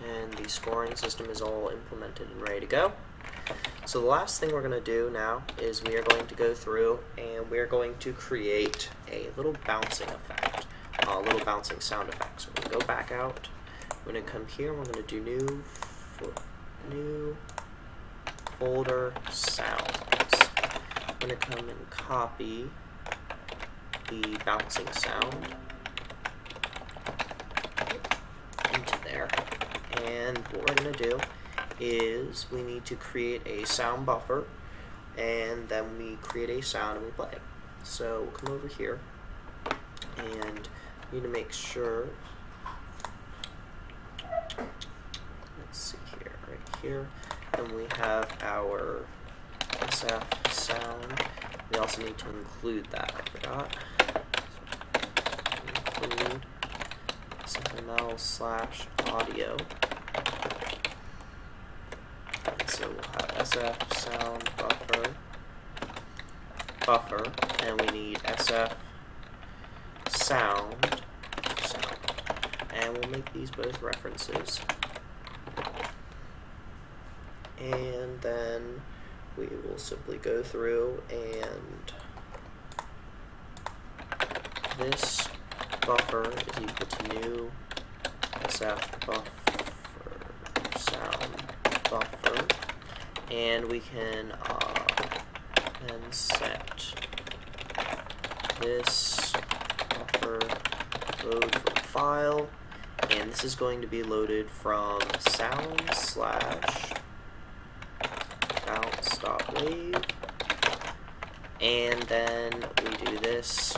and the scoring system is all implemented and ready to go. So the last thing we're going to do now is we are going to go through and we're going to create a little bouncing effect, a little bouncing sound effect. So we're going to go back out, we're going to come here, we're going to do new folder sounds. I'm going to come and copy the bouncing sound into there, and what we're going to do is we need to create a sound buffer, and then we create a sound and we play it. So we'll come over here and we need to make sure, let's see here, right here, and we have our SF sound. We also need to include that, I forgot. So include SFML/audio. So we'll have SF sound buffer, and we need SF sound, and we'll make these both references. And then we will simply go through and this buffer is equal to new SF buffer sound buffer, and we can then set this buffer load from file, and this is going to be loaded from sound/bounce.wave, and then we do this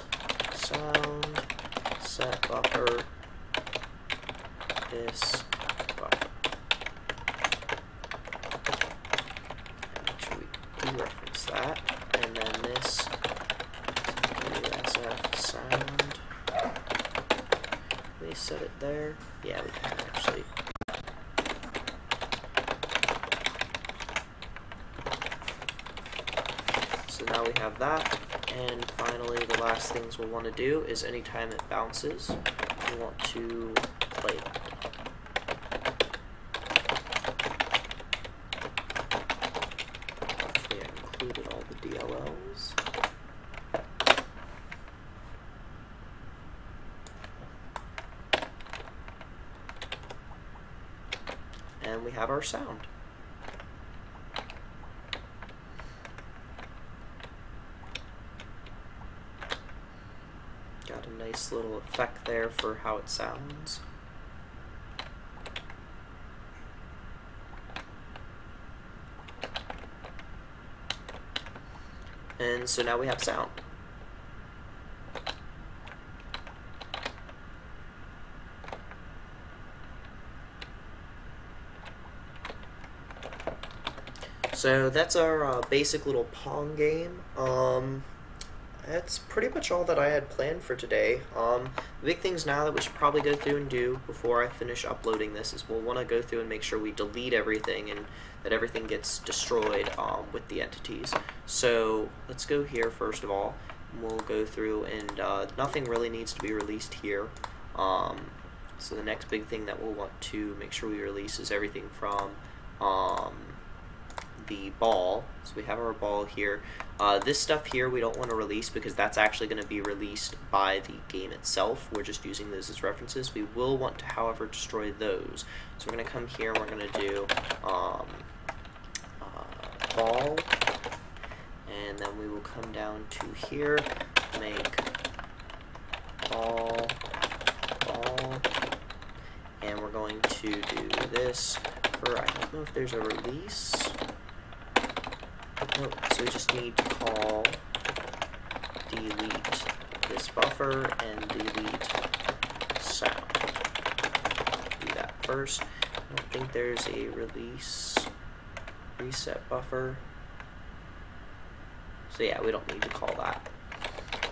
sound set buffer this buffer. Make sure we dereference that, and then this SF sound. Can we set it there? Yeah, we can actually. So now we have that, and finally the last things we'll want to do is anytime it bounces, we want to play it. Hopefully I included all the DLLs. And we have our sound. Got a nice little effect there for how it sounds. And so now we have sound. So that's our basic little Pong game. That's pretty much all that I had planned for today. The big things now that we should probably go through and do before I finish uploading this is we'll want to go through and make sure we delete everything and that everything gets destroyed with the entities. So let's go here first of all. We'll go through and nothing really needs to be released here. So the next big thing that we'll want to make sure we release is everything from the ball. So we have our ball here. This stuff here we don't want to release because that's actually going to be released by the game itself. We're just using those as references. We will want to, however, destroy those. So we're going to come here and we're going to do ball, and then we will come down to here, make ball, and we're going to do this for, I don't know if there's a release. Nope, so we just need to call delete this buffer and delete sound. Do that first. I don't think there's a release reset buffer. So yeah, we don't need to call that.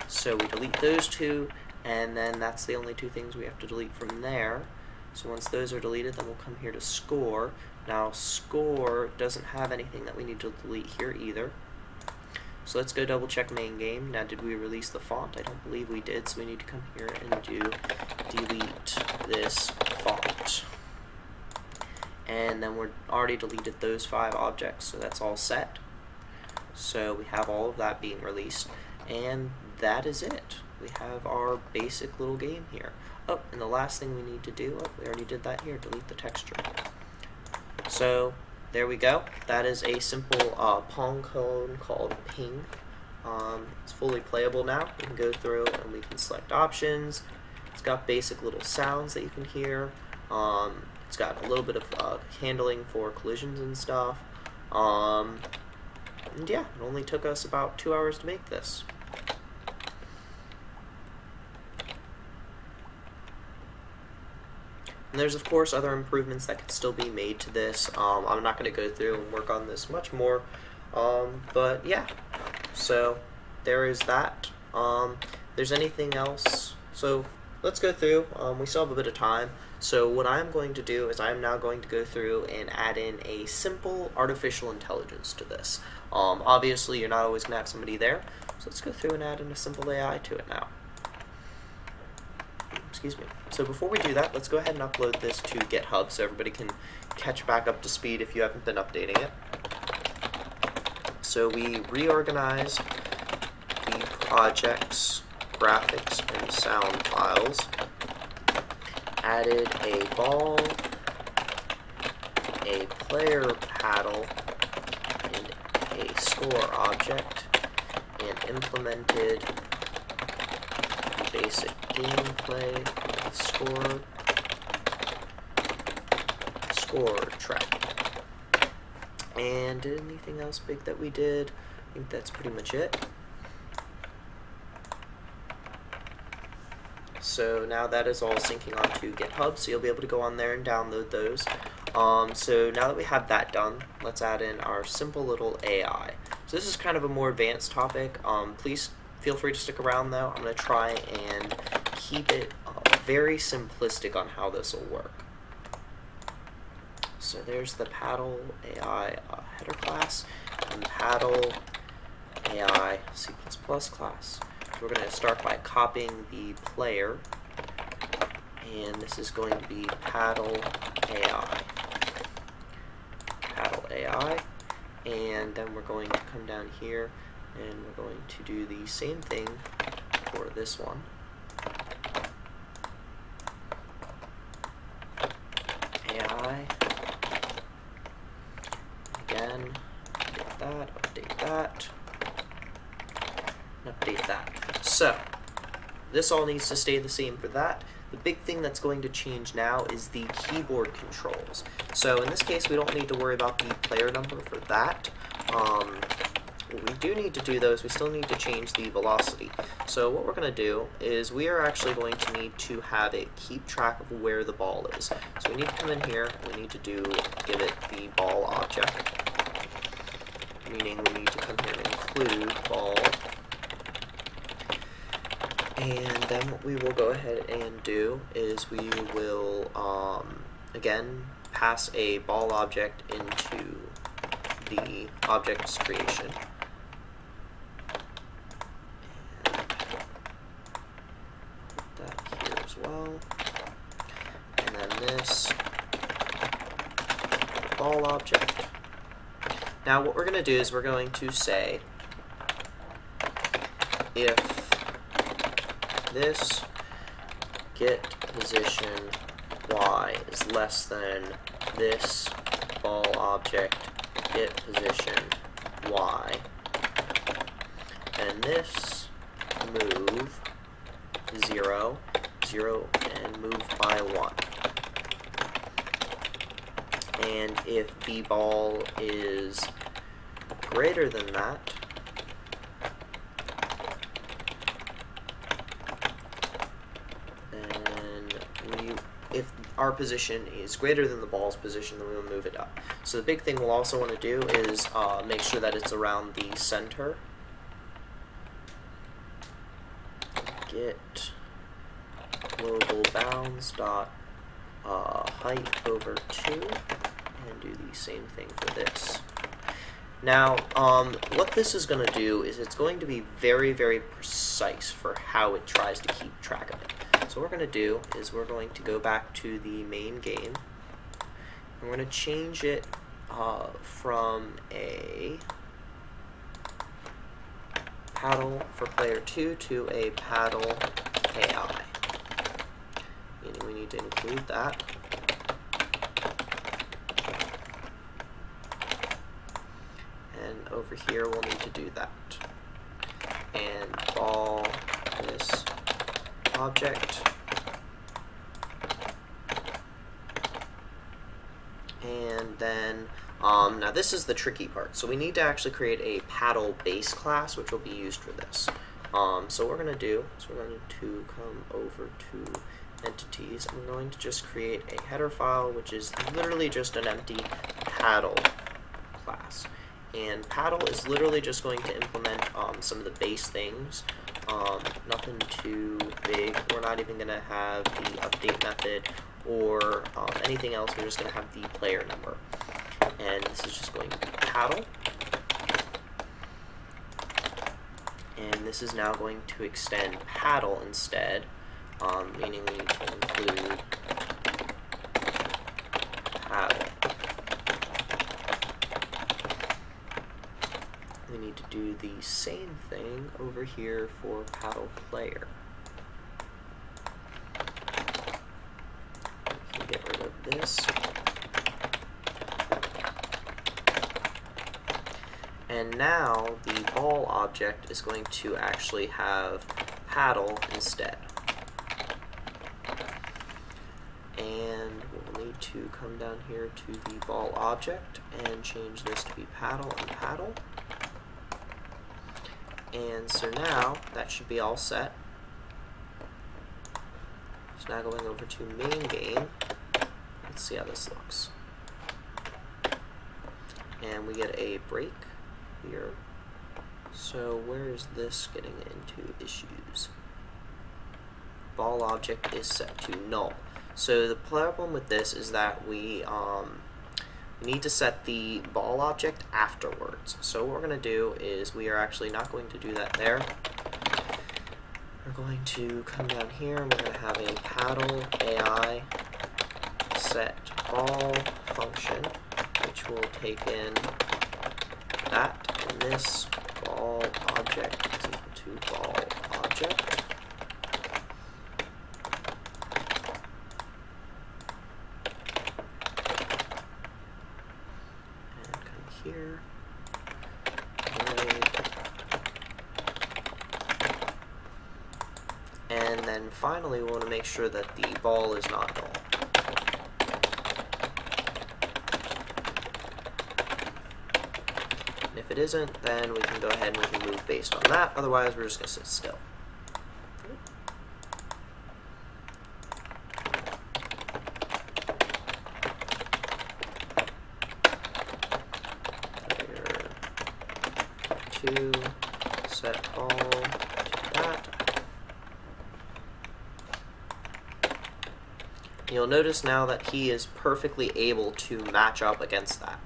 So we delete those two, and then that's the only two things we have to delete from there. So once those are deleted, then we'll come here to score. Now score doesn't have anything that we need to delete here either. So let's go double check main game. Now did we release the font? I don't believe we did, so we need to come here and do delete this font. and then we're already deleted those 5 objects, so that's all set. So we have all of that being released, and that is it. We have our basic little game here. Oh, and the last thing we need to do, oh, we already did that here, delete the texture. So there we go. That is a simple Pong code called ping. It's fully playable now. We can go through and we can select options. It's got basic little sounds that you can hear. It's got a little bit of handling for collisions and stuff. And yeah, it only took us about 2 hours to make this. And there's of course other improvements that could still be made to this. I'm not going to go through and work on this much more, but yeah. So there is that. There's anything else? So let's go through. We still have a bit of time. So what I'm going to do is I'm now going to go through and add in a simple artificial intelligence to this. Obviously you're not always going to have somebody there, so let's go through and add in a simple AI to it now. Excuse me. So before we do that, let's go ahead and upload this to GitHub so everybody can catch back up to speed if you haven't been updating it. So we reorganized the project's graphics and sound files, added a ball, a player paddle, and a score object, and implemented the basic gameplay score track. And did anything else big that we did? I think that's pretty much it. So now that is all syncing onto GitHub, so you'll be able to go on there and download those. So now that we have that done, let's add in our simple little AI. So this is kind of a more advanced topic. Please feel free to stick around though. I'm going to try and keep it very simplistic on how this will work. So there's the Paddle AI header class and Paddle AI C++ class. So we're going to start by copying the player, and this is going to be Paddle AI. Paddle AI, and then we're going to come down here and we're going to do the same thing for this one. AI. Again, update that, and update that. So, this all needs to stay the same for that. The big thing that's going to change now is the keyboard controls. So in this case, we don't need to worry about the player number for that. What we do need to do though is we still need to change the velocity. So what we're going to do is we are actually going to need to have it keep track of where the ball is. So we need to come in here, we need to give it the ball object, meaning we need to come here and include ball. And then what we will go ahead and do is we will, again, pass a ball object into the object's creation. And put that here as well. And then this ball object. Now what we're going to do is we're going to say if this get position y is less than this ball object get position y, and this move 0, 0, and move by 1. And if the ball is greater than that, if our position is greater than the ball's position, then we will move it up. So the big thing we'll also want to do is make sure that it's around the center. Get global bounds dot height over 2, and do the same thing for this. Now, what this is going to do is it's going to be very, very precise for how it tries to keep track of it. So what we're going to do is we're going to go back to the main game, and we're going to change it from a paddle for player 2 to a paddle AI. Meaning we need to include that. And over here we'll need to do that. And call this object. And then, now this is the tricky part. So we need to actually create a paddle base class, which will be used for this. So what we're going to do is we're going to come over to entities. I'm going to just create a header file, which is literally just an empty paddle class. And paddle is literally just going to implement some of the base things. Nothing too big. We're not even going to have the update method or anything else. We're just going to have the player number. And this is just going to be paddle. And this is now going to extend paddle instead, meaning we need to include paddle. We need to do the same thing over here for paddle player. We can get rid of this. And now the ball object is going to actually have paddle instead. And we'll need to come down here to the ball object and change this to be paddle and paddle. And so now that should be all set. So now going over to main game. Let's see how this looks. And we get a break here. So where is this getting into issues? Ball object is set to null. So the problem with this is that we need to set the ball object afterwards. So what we're going to do is we are actually not going to do that there. We're going to come down here and we're going to have a paddle AI set ball function, which will take in that, and this ball object is equal to ball object. And come here. And then finally we want to make sure that the ball is not null. If it isn't, then we can go ahead and we can move based on that. Otherwise, we're just going to sit still. Player 2, set ball to that. You'll notice now that he is perfectly able to match up against that.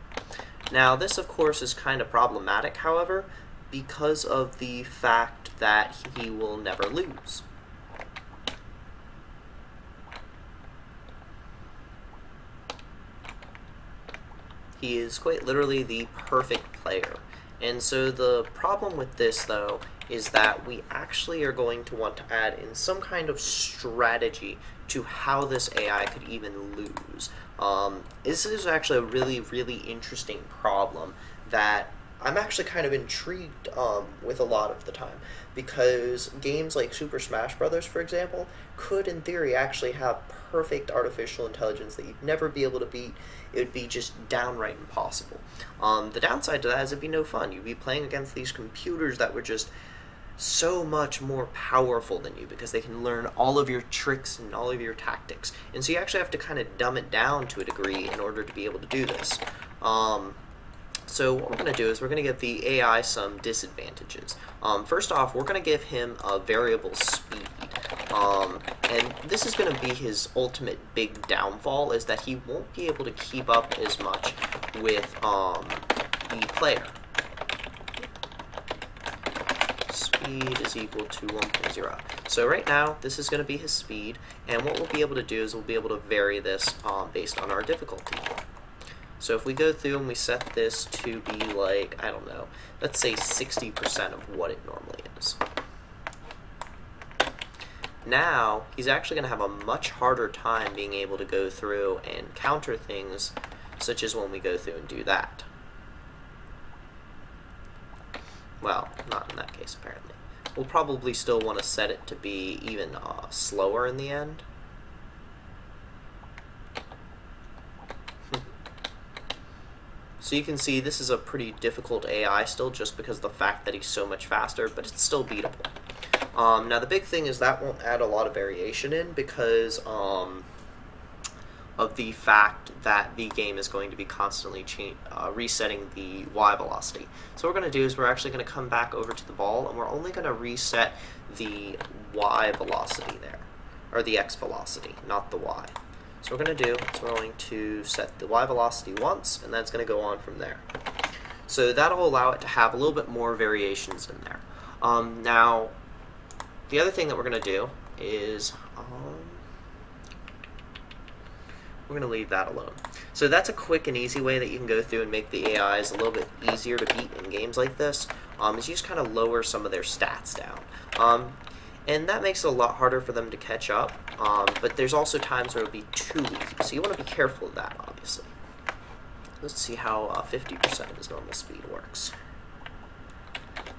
Now, this, of course, is kind of problematic, however, because of the fact that he will never lose. He is quite literally the perfect player. And so the problem with this, though, is that we actually are going to want to add in some kind of strategy to how this AI could even lose. This is actually a really, really interesting problem that I'm actually kind of intrigued with a lot of the time, because games like Super Smash Bros., for example, could in theory actually have perfect artificial intelligence that you'd never be able to beat. It would be just downright impossible. The downside to that is it'd be no fun. You'd be playing against these computers that were just so much more powerful than you, because they can learn all of your tricks and all of your tactics. And so you actually have to kind of dumb it down to a degree in order to be able to do this. So what we're going to do is we're going to give the AI some disadvantages. First off, we're going to give him a variable speed. And this is going to be his ultimate big downfall, is that he won't be able to keep up as much with the player. Speed is equal to 1.0. So right now, this is going to be his speed, and what we'll be able to do is we'll be able to vary this based on our difficulty. So if we go through and we set this to be like, I don't know, let's say 60% of what it normally is. Now, he's actually going to have a much harder time being able to go through and counter things, such as when we go through and do that. Well, not in that case, apparently. We'll probably still want to set it to be even slower in the end. So you can see this is a pretty difficult AI still, just because of the fact that he's so much faster, but it's still beatable. Now the big thing is that won't add a lot of variation in, because of the fact that the game is going to be constantly resetting the Y velocity. So what we're going to do is we're actually going to come back over to the ball, and we're only going to reset the Y velocity there, or the X velocity, not the Y. So what we're going to do is we're going to set the Y velocity once, and that's going to go on from there. So that'll allow it to have a little bit more variations in there. Now, the other thing that we're going to do is we're going to leave that alone. So that's a quick and easy way that you can go through and make the AIs a little bit easier to beat in games like this, is you just kind of lower some of their stats down. And that makes it a lot harder for them to catch up, but there's also times where it'll be too easy, so you want to be careful of that, obviously. Let's see how 50% of his normal speed works.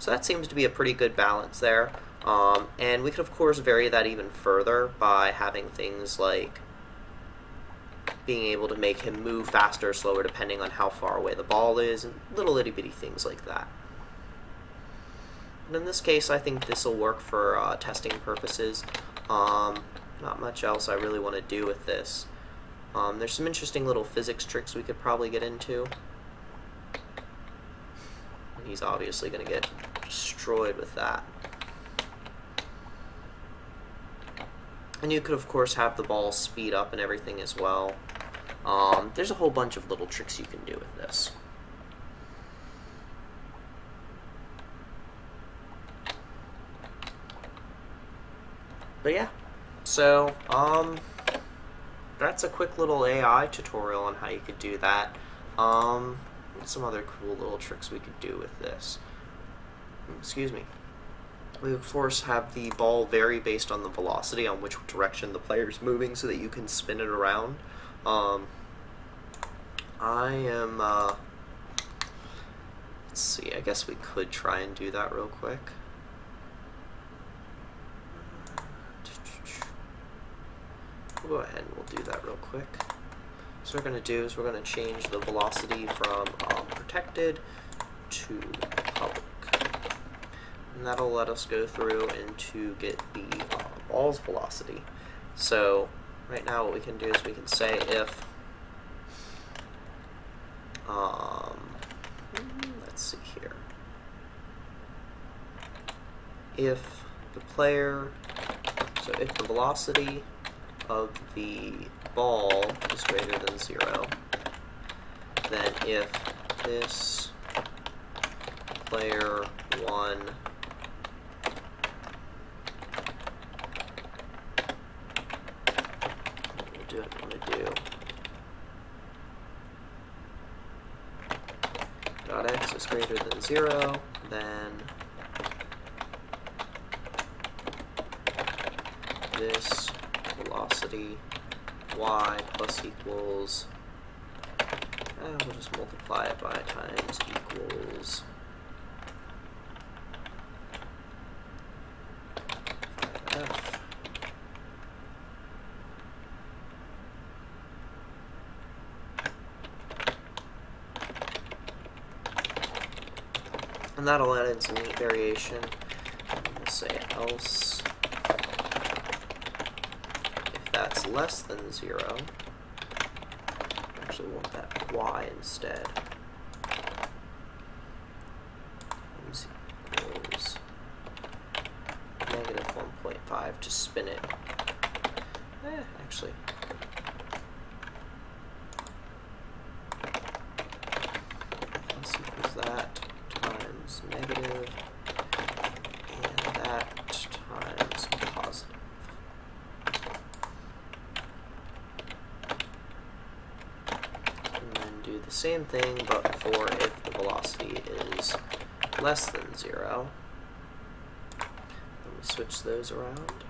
So that seems to be a pretty good balance there. And we could, of course, vary that even further by having things like being able to make him move faster or slower depending on how far away the ball is, and little itty-bitty things like that. And in this case, I think this will work for testing purposes. Not much else I really want to do with this. There's some interesting little physics tricks we could probably get into. And he's obviously going to get destroyed with that. And you could, of course, have the ball speed up and everything as well. There's a whole bunch of little tricks you can do with this. But yeah, so that's a quick little AI tutorial on how you could do that. Some other cool little tricks we could do with this. Excuse me. We, of course, have the ball vary based on the velocity, on which direction the player's moving, so that you can spin it around. Let's see, I guess we could try and do that real quick. We'll go ahead and we'll do that real quick. So what we're going to do is we're going to change the velocity from protected to public. And that'll let us go through and to get the ball's velocity. So right now what we can do is we can say if, let's see here, if the player, so if the velocity of the ball is greater than 0, then if this player 1 we'll do what I want to do. Dot x is greater than 0, then this velocity y plus equals, we'll just multiply it by times equals f. And that'll add in some neat variation. We'll say else if that's less than 0. Actually, we want that y instead. Equals negative 1.5 to spin it. Actually. This equals that times negative, and that times positive. And then do do the same thing, but for if the velocity is less than 0. Let me switch those around.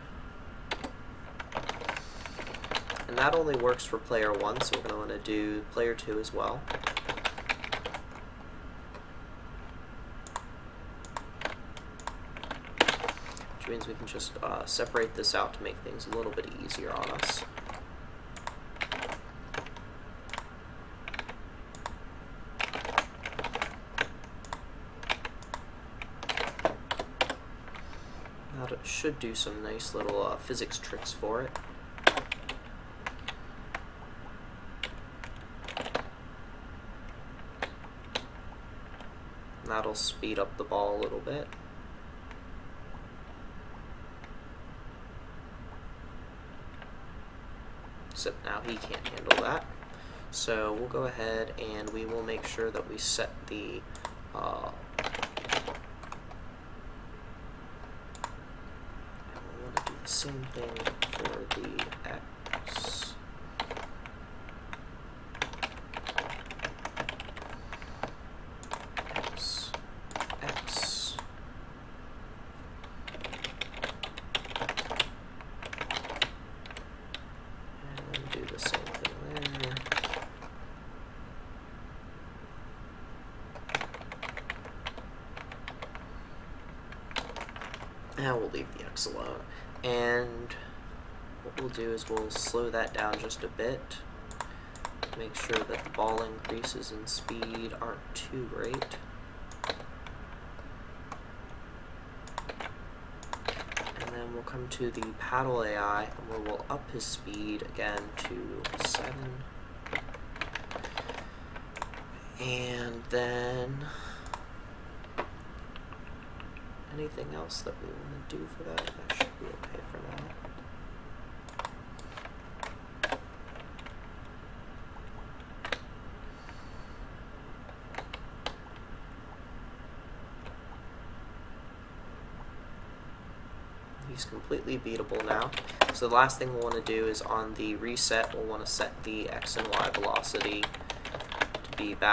And that only works for player 1, so we're going to want to do player 2 as well. Which means we can just separate this out to make things a little bit easier on us. That should do some nice little physics tricks for it. That'll speed up the ball a little bit. Except now he can't handle that. So we'll go ahead and we will make sure that we set the and we want to do the same thing for the X. Now we'll leave the X alone, and what we'll do is we'll slow that down just a bit, make sure that the ball increases in speed aren't too great. And then we'll come to the paddle AI, and we'll up his speed again to 7. And then anything else that we want to do for that? That should be okay for now. He's completely beatable now. So the last thing we'll want to do is on the reset, we'll want to set the X and Y velocity to be back